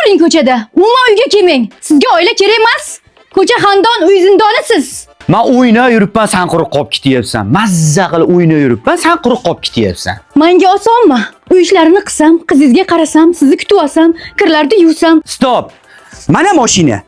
yuring ko'chada. Umuman uyga kelmang. Sizga oila kerak emas. Ko'cha xandon, uy zindonisiz. Men o'ynab yuribman, sen quruq qolib ketyapsan. Mazza qilib o'ynab yuribman, sen quruq qolib ketyapsan. Menga osonmi? Uy ishlarini qilsam, qizingizga qarasam, sizni kutib olsam, kirlarni yuvsam. Stop. Mana mashina.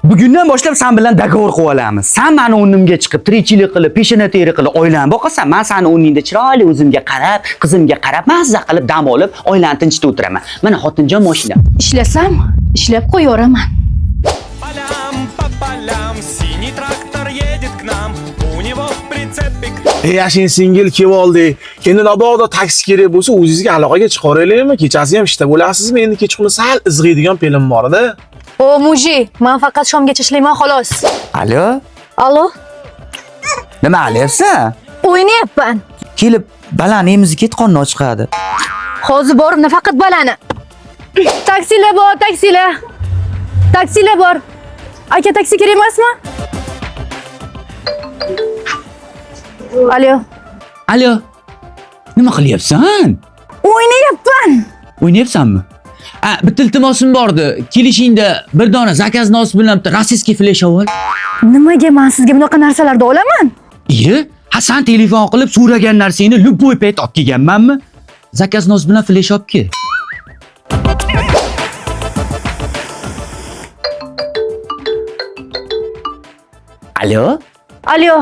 Bugundan boshlab sen bilan dogovor qilib olamiz. Sen meni o'rnimga chiqib, tirikchilik qilib, peshona teri qilib oilani boqasan, men seni o'rningda chiroyli o'zimga qarab, qizimga qarab, mazza qilib dam olib, oilani tinchitib o'tiraman. Mana xotinjon mashina. Ishlasam, ishlab qo'yaveraman. Полям по полям синий трактор едет к нам, у него в прицепе. Yashin singil kelib oldi. Endi mabodo taksi kerak bo'lsa, o'zingizga aloqaga chiqaveraylikmi? Kechasi ham ishda bo'lasizmi? Endi kechqurun sal izg'iydigan film bor-da. O muji, men faqat shomgacha ishlayman xolos. Alo? Allo? Nima qilyapsan? O'ynayapman. Kelib balani emizni ket qonni chiqadi. Hozir borib nafaqat balani. Taksilar bor, taksilar. Taksilar bor. Aka, taksi kerak emasmi? Alo. Alo. Nima qilyapsan? O'ynayapman. O'ynayapsanmi? Bitta iltimosim bordi. Kelishingda bir dona zakaz nos bilan rossiyskiy flash ol. Nimaga men sizga bunaqa narsalarni olaman? Iye, sen telefon qilib so'ragan narsangni luboy payt olib kelganmanmi? Zakaz nos bilan flash olib kel. Alo? Alo.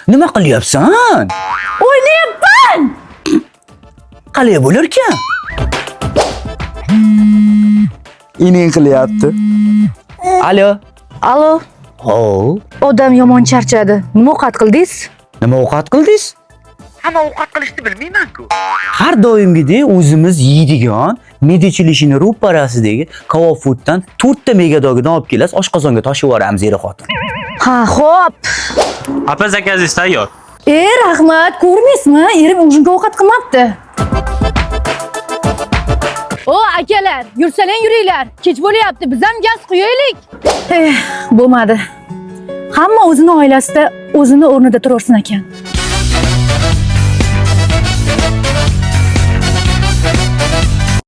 Nima qilyapsan? O'ynayapman. Qalay bo'larkan? Ining qilyapti. Alo? Allo. Ho. Odam yomon charchadi. Nima ovqat qildingiz? Nima ovqat qildingiz? Hamma ovqat qilishni bilmayman-ku. Har doimgidek o'zimiz yeydigan medichilishini ro'parasidagi Cow Fooddan 4 ta megadogidan olib kelasiz, oshqozonga toshib yuboramiz eri xotin. Ha, xo'p. Apa заказingiz tayyor. Rahmat, ko'rmaysizmi? Erim o'zimga ovqat qilmabdi. O akalar, yursalang yuringlar. Kech bo'lyapti, biz ham gaz qo'yaylik. Bo'lmadi. Hamma o'zini oilasida o'zini o'rnida turaversin ekan.